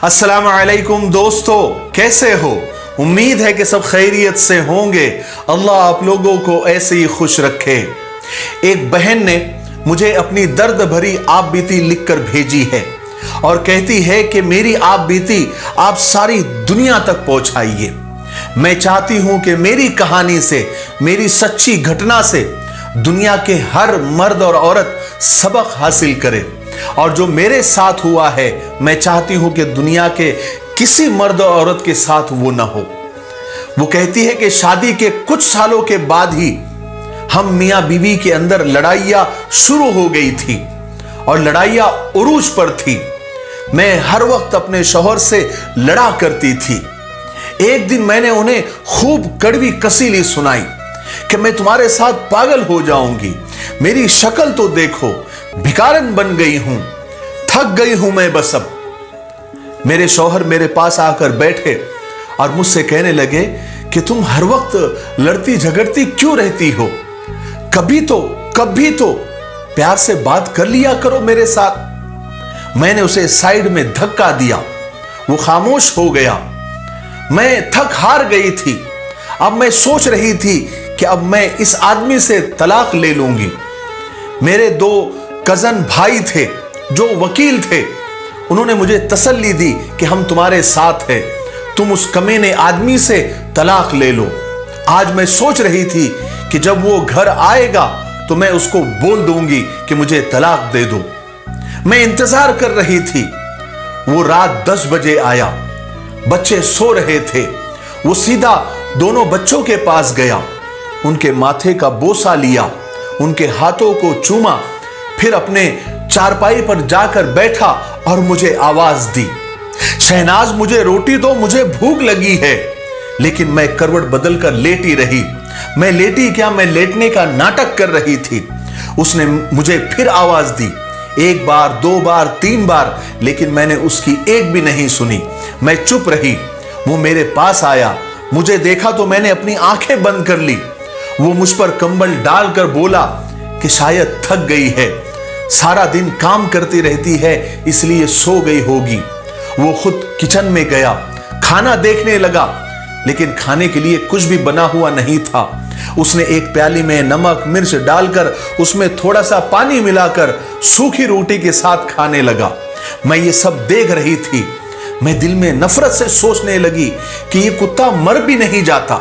अस्सलाम वालेकुम दोस्तों, कैसे हो? उम्मीद है कि सब खैरियत से होंगे। अल्लाह आप लोगों को ऐसे ही खुश रखे। एक बहन ने मुझे अपनी दर्द भरी आप बीती लिखकर भेजी है और कहती है कि मेरी आप बीती आप सारी दुनिया तक पहुंचाइए। मैं चाहती हूं कि मेरी कहानी से, मेरी सच्ची घटना से दुनिया के हर मर्द और औरत सबक हासिल करे, और जो मेरे साथ हुआ है मैं चाहती हूं कि दुनिया के किसी मर्द और औरत के साथ वो ना हो। वो कहती है कि शादी के कुछ सालों के बाद ही हम मियां बीवी के अंदर लड़ाइयां शुरू हो गई थी और लड़ाइयां उरूज पर थी। मैं हर वक्त अपने शौहर से लड़ा करती थी। एक दिन मैंने उन्हें खूब कड़वी कसीली सुनाई कि मैं तुम्हारे साथ पागल हो जाऊंगी, मेरी शक्ल तो देखो, भिखारन बन गई हूं, थक गई हूं मैं बस अब। मेरे शौहर मेरे पास आकर बैठे और मुझसे कहने लगे कि तुम हर वक्त लड़ती झगड़ती क्यों रहती हो? कभी तो प्यार से बात कर लिया करो मेरे साथ। मैंने उसे साइड में धक्का दिया, वो खामोश हो गया। मैं थक हार गई थी। अब मैं सोच रही थी कि अब मैं इस आदमी से तलाक ले लूंगी। मेरे 2 कजन भाई थे जो वकील थे, उन्होंने मुझे तसल्ली दी कि हम तुम्हारे साथ हैं, तुम उस कमीने आदमी से तलाक ले लो। आज मैं सोच रही थी कि जब वो घर आएगा तो मैं उसको बोल दूंगी कि मुझे तलाक दे दो। मैं इंतजार कर रही थी। वो रात 10 बजे आया, बच्चे सो रहे थे। वो सीधा दोनों बच्चों के पास गया, उनके माथे का बोसा लिया, उनके हाथों को चूमा, फिर अपने चारपाई पर जाकर बैठा और मुझे आवाज दी, शहनाज मुझे रोटी दो, मुझे भूख लगी है। लेकिन मैं करवट बदलकर लेटी रही। मैं लेटी क्या, मैं लेटने का नाटक कर रही थी। उसने मुझे फिर आवाज दी, 1 बार 2 बार 3 बार, लेकिन मैंने उसकी एक भी नहीं सुनी। मैं चुप रही। वो मेरे पास आया, मुझे देखा तो मैंने अपनी आंखें बंद कर ली। वो मुझ पर कंबल डालकर बोला कि शायद थक गई है, सारा दिन काम करती रहती है इसलिए सो गई होगी। वो खुद किचन में गया, खाना देखने लगा, लेकिन खाने के लिए कुछ भी बना हुआ नहीं था। उसने एक प्याली में नमक मिर्च डालकर उसमें थोड़ा सा पानी मिलाकर सूखी रोटी के साथ खाने लगा। मैं ये सब देख रही थी। मैं दिल में नफरत से सोचने लगी कि ये कुत्ता मर भी नहीं जाता,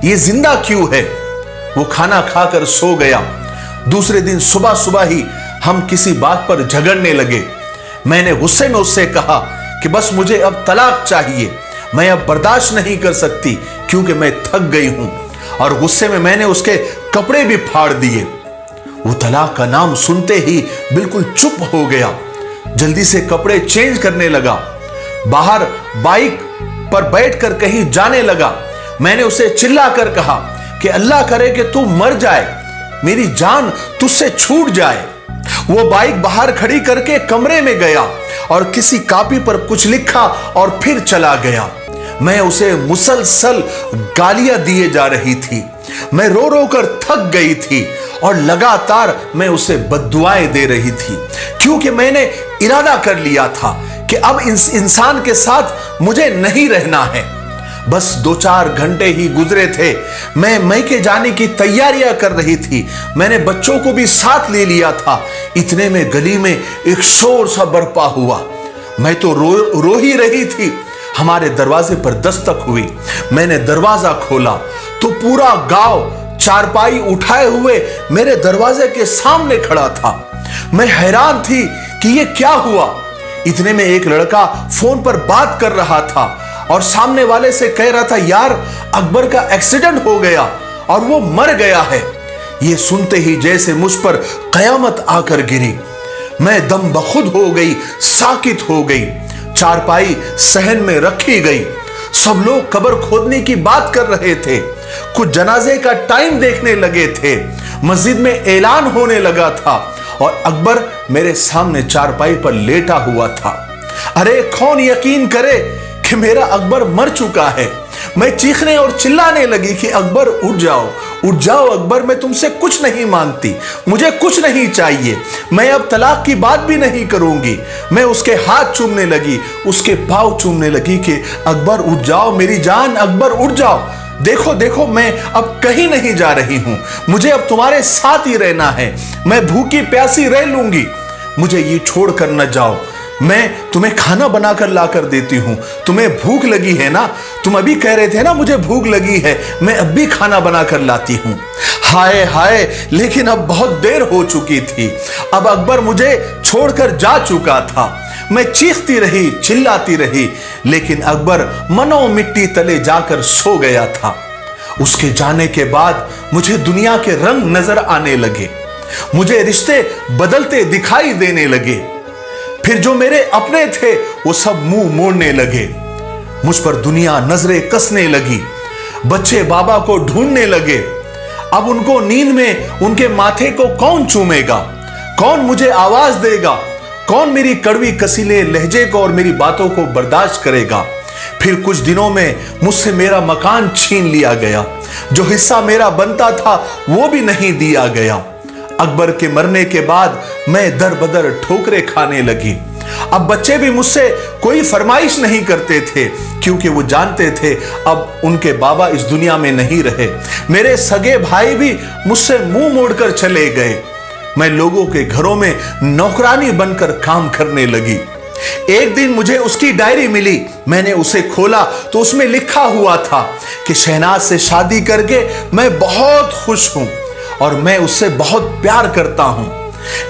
ये जिंदा क्यों है। वो खाना खाकर सो गया। दूसरे दिन सुबह सुबह ही हम किसी बात पर झगड़ने लगे। मैंने गुस्से में उससे कहा कि बस मुझे अब तलाक चाहिए, मैं अब बर्दाश्त नहीं कर सकती क्योंकि मैं थक गई हूं। और गुस्से में मैंने उसके कपड़े भी फाड़ दिए। वो तलाक का नाम सुनते ही बिल्कुल चुप हो गया, जल्दी से कपड़े चेंज करने लगा, बाहर बाइक पर बैठकर कहीं जाने लगा। मैंने उसे चिल्लाकर कहा कि अल्लाह करे कि तू मर जाए, मेरी जान तुझसे छूट जाए। वो बाइक बाहर खड़ी करके कमरे में गया और किसी कॉपी पर कुछ लिखा और फिर चला गया। मैं उसे मुसलसल गालियां दिए जा रही थी। मैं रो रो कर थक गई थी और लगातार मैं उसे बद्दुआएं दे रही थी, क्योंकि मैंने इरादा कर लिया था कि अब इस इंसान के साथ मुझे नहीं रहना है। बस 2-4 घंटे ही गुजरे थे। मैं मैके जाने की तैयारियां कर रही थी। मैंने बच्चों को भी साथ ले लिया था। इतने में गली में एक शोर सा बरपा हुआ। मैं तो रो ही रही थी। हमारे दरवाजे पर दस्तक हुई। मैंने दरवाजा खोला तो पूरा गांव चारपाई उठाए हुए मेरे दरवाजे के सामने खड़ा था। मैं हैरान थी कि ये क्या हुआ। इतने में एक लड़का फोन पर बात कर रहा था और सामने वाले से कह रहा था, यार अकबर का एक्सीडेंट हो गया और वो मर गया है। ये सुनते ही जैसे मुझ पर कयामत आकर गिरी। मैं दम बखुद हो गई, साकित हो गई। चारपाई सहन में रखी गई। सब लोग कब्र खोदने की बात कर रहे थे। कुछ जनाजे का टाइम देखने लगे थे। मस्जिद में ऐलान होने लगा था और अकबर मेरे सामने चारपाई पर लेटा हुआ था। अरे कौन यकीन करे कि मेरा अकबर मर चुका है। मैं चीखने और चिल्लाने लगी कि अकबर उठ जाओ, उठ जाओ अकबर, मैं तुमसे कुछ नहीं मांगती, मुझे कुछ नहीं चाहिए, मैं अब तलाक की बात भी नहीं करूंगी। मैं उसके हाथ चूमने लगी, उसके पाँव चूमने लगी कि अकबर उठ जाओ मेरी जान, अकबर उठ जाओ, देखो देखो मैं अब कहीं नहीं जा रही हूं, मुझे अब तुम्हारे साथ ही रहना है, मैं भूखी प्यासी रह लूंगी, मुझे ये छोड़ कर न जाओ, मैं तुम्हें खाना बनाकर लाकर देती हूं, तुम्हें भूख लगी है ना, तुम अभी कह रहे थे ना मुझे भूख लगी है, मैं अब भी खाना बनाकर लाती हूं। हाय हाय, लेकिन अब बहुत देर हो चुकी थी, अब अकबर मुझे छोड़कर जा चुका था। मैं चीखती रही, चिल्लाती रही, लेकिन अकबर मनो मिट्टी तले जाकर सो गया था। उसके जाने के बाद मुझे दुनिया के रंग नजर आने लगे, मुझे रिश्ते बदलते दिखाई देने लगे, फिर जो मेरे अपने थे वो सब मुंह मोड़ने लगे, मुझ पर दुनिया नजरें कसने लगी, बच्चे बाबा को ढूंढने लगे, अब उनको नींद में उनके माथे को कौन चूमेगा, कौन मुझे आवाज देगा, कौन मेरी कड़वी कसीले लहजे को और मेरी बातों को बर्दाश्त करेगा। फिर कुछ दिनों में मुझसे मेरा मकान छीन लिया गया, जो हिस्सा मेरा बनता था वो भी नहीं दिया गया। अकबर के मरने के बाद मैं दर बदर ठोकरें खाने लगी। अब बच्चे भी मुझसे कोई फरमाइश नहीं करते थे, क्योंकि वो जानते थे अब उनके बाबा इस दुनिया में नहीं रहे। मेरे सगे भाई भी मुझसे मुंह मोड़कर चले गए। मैं लोगों के घरों में नौकरानी बनकर काम करने लगी। एक दिन मुझे उसकी डायरी मिली, मैंने उसे खोला तो उसमें लिखा हुआ था कि शहनाज से शादी करके मैं बहुत खुश हूं और मैं उससे बहुत प्यार करता हूं,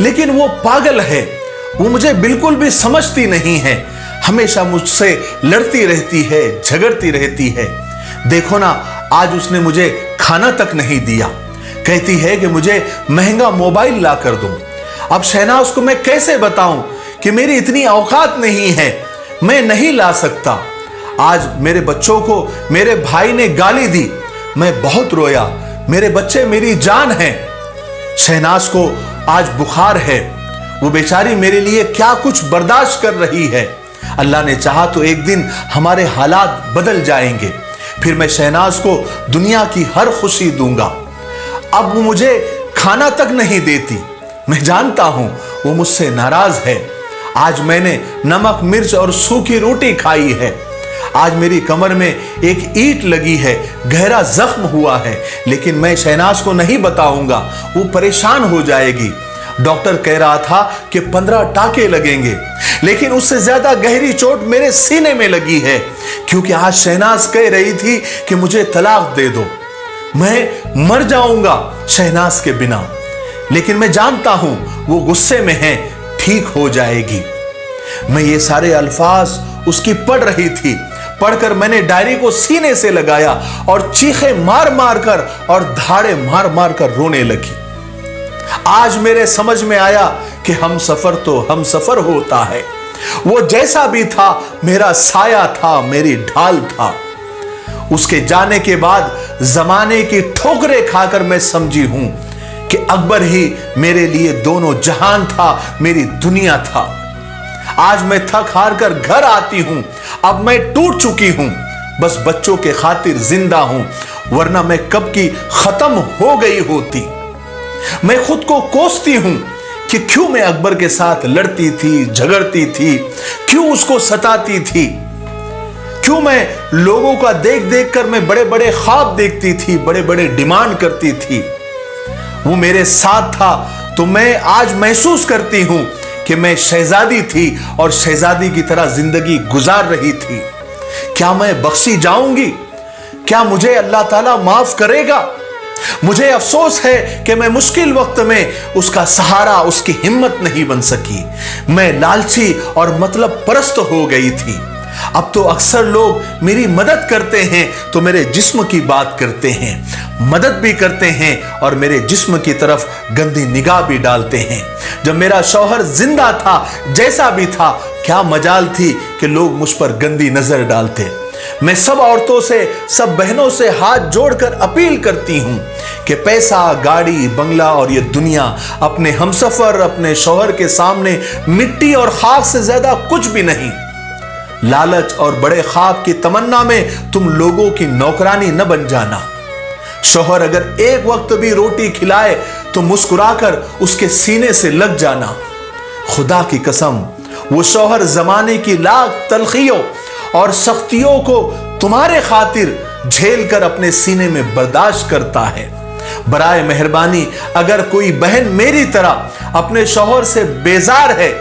लेकिन वो पागल है, वो मुझे बिल्कुल भी समझती नहीं है, हमेशा मुझसे लड़ती रहती है, झगड़ती रहती है। देखो ना, आज उसने मुझे खाना तक नहीं दिया, कहती है कि मुझे महंगा मोबाइल ला कर दो। अब शहनाज को मैं कैसे बताऊं कि मेरी इतनी औकात नहीं है, मैं नहीं ला सकता। आज मेरे बच्चों को मेरे भाई ने गाली दी, मैं बहुत रोया, मेरे बच्चे मेरी जान हैं। शहनाज को आज बुखार है, वो बेचारी मेरे लिए क्या कुछ बर्दाश्त कर रही है। अल्लाह ने चाहा तो एक दिन हमारे हालात बदल जाएंगे, फिर मैं शहनाज को दुनिया की हर खुशी दूंगा। अब वो मुझे खाना तक नहीं देती, मैं जानता हूं वो मुझसे नाराज है। आज मैंने नमक मिर्च और सूखी रोटी खाई है, आज मेरी कमर में एक ईंट लगी है, गहरा जख्म हुआ है, लेकिन मैं शहनाज को नहीं बताऊंगा, वो परेशान हो जाएगी। डॉक्टर कह रहा था कि 15 टाके लगेंगे, लेकिन उससे ज्यादा गहरी चोट मेरे सीने में लगी है, क्योंकि आज शहनाज कह रही थी कि मुझे तलाक दे दो, मैं मर जाऊंगा शहनाज के बिना। लेकिन मैं जानता हूं वो गुस्से में है, ठीक हो जाएगी। मैं ये सारे अल्फाज उसकी पढ़ रही थी, पढ़कर मैंने डायरी को सीने से लगाया और चीखे मार मार कर और धाड़े मार मार कर रोने लगी। आज मेरे समझ में आया कि हम सफर तो हम सफर होता है, वो जैसा भी था मेरा साया था, मेरी ढाल था। उसके जाने के बाद जमाने की ठोकरें खाकर मैं समझी हूं कि अकबर ही मेरे लिए दोनों जहान था, मेरी दुनिया था। आज मैं थक हार कर घर आती हूं, अब मैं टूट चुकी हूं, बस बच्चों के खातिर जिंदा हूं, वरना मैं कब की खत्म हो गई होती। मैं खुद को कोसती हूं कि क्यों मैं अकबर के साथ लड़ती थी, झगड़ती थी, क्यों उसको सताती थी, क्यों मैं लोगों का देख देख कर मैं बड़े बड़े ख्वाब देखती थी, बड़े बड़े डिमांड करती थी। वो मेरे साथ था तो मैं आज महसूस करती हूं कि मैं शहजादी थी और शहजादी की तरह जिंदगी गुजार रही थी। क्या मैं बख्शी जाऊंगी? क्या मुझे अल्लाह ताला माफ करेगा? मुझे अफसोस है कि मैं मुश्किल वक्त में उसका सहारा, उसकी हिम्मत नहीं बन सकी। मैं लालची और मतलब परस्त हो गई थी। अब तो अक्सर लोग मेरी मदद करते हैं तो मेरे जिस्म की बात करते हैं, मदद भी करते हैं और मेरे जिस्म की तरफ गंदी निगाह भी डालते हैं। जब मेरा शौहर जिंदा था, जैसा भी था, क्या मजाल थी कि लोग मुझ पर गंदी नजर डालते। मैं सब औरतों से, सब बहनों से हाथ जोड़कर अपील करती हूं कि पैसा, गाड़ी, बंगला और ये दुनिया अपने हमसफर, अपने शौहर के सामने मिट्टी और खाक से ज्यादा कुछ भी नहीं। लालच और बड़े ख्वाब की तमन्ना में तुम लोगों की नौकरानी न बन जाना। शौहर अगर एक वक्त भी रोटी खिलाए तो मुस्कुराकर उसके सीने से लग जाना। खुदा की कसम, वो शौहर जमाने की लाख तलखियों और सख्तियों को तुम्हारे खातिर झेल कर अपने सीने में बर्दाश्त करता है। बराए मेहरबानी अगर कोई बहन मेरी तरह अपने शौहर से बेजार है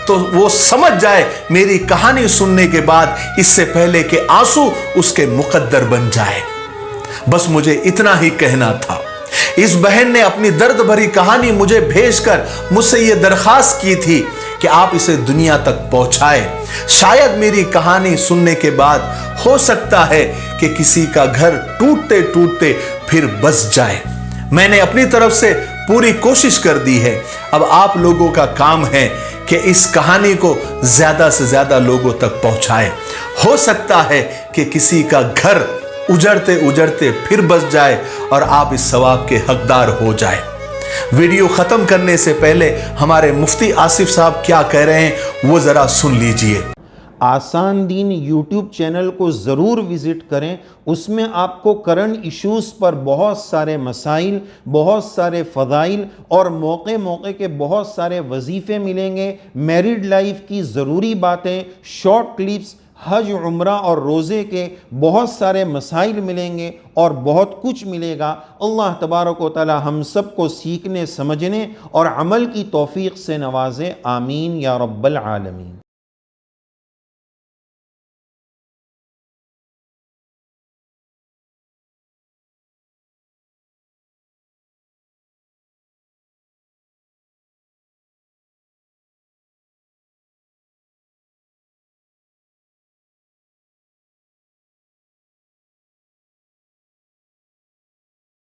तो वो समझ जाए मेरी कहानी सुनने के बाद, इससे पहले कि आंसू उसके मुकद्दर बन जाए। बस मुझे इतना ही कहना था। इस बहन ने अपनी दर्द भरी कहानी मुझे भेजकर मुझसे यह दरखास्त की थी कि आप इसे दुनिया तक पहुंचाए। शायद मेरी कहानी सुनने के बाद हो सकता है कि किसी का घर टूटते टूटते फिर बस जाए। मैंने अपनी तरफ से पूरी कोशिश कर दी है। अब आप लोगों का काम है कि इस कहानी को ज्यादा से ज्यादा लोगों तक पहुंचाए। हो सकता है कि किसी का घर उजड़ते उजड़ते फिर बस जाए और आप इस सवाब के हकदार हो जाए। वीडियो खत्म करने से पहले हमारे मुफ्ती आसिफ साहब क्या कह रहे हैं वो जरा सुन लीजिए। आसान दीन यूट्यूब चैनल को ज़रूर विज़िट करें। उसमें आपको करंट इश्यूज़ पर बहुत सारे मसाइल, बहुत सारे फ़ज़ाइल और मौके मौके के बहुत सारे वजीफ़े मिलेंगे। मैरिड लाइफ की ज़रूरी बातें, शॉर्ट क्लिप्स, हज, उम्रा और रोज़े के बहुत सारे मसाइल मिलेंगे और बहुत कुछ मिलेगा। अल्लाह तबारक व तआला हम सब को सीखने, समझने और अमल की तौफीक से नवाज़े। आमीन या रब्बल आलमीन।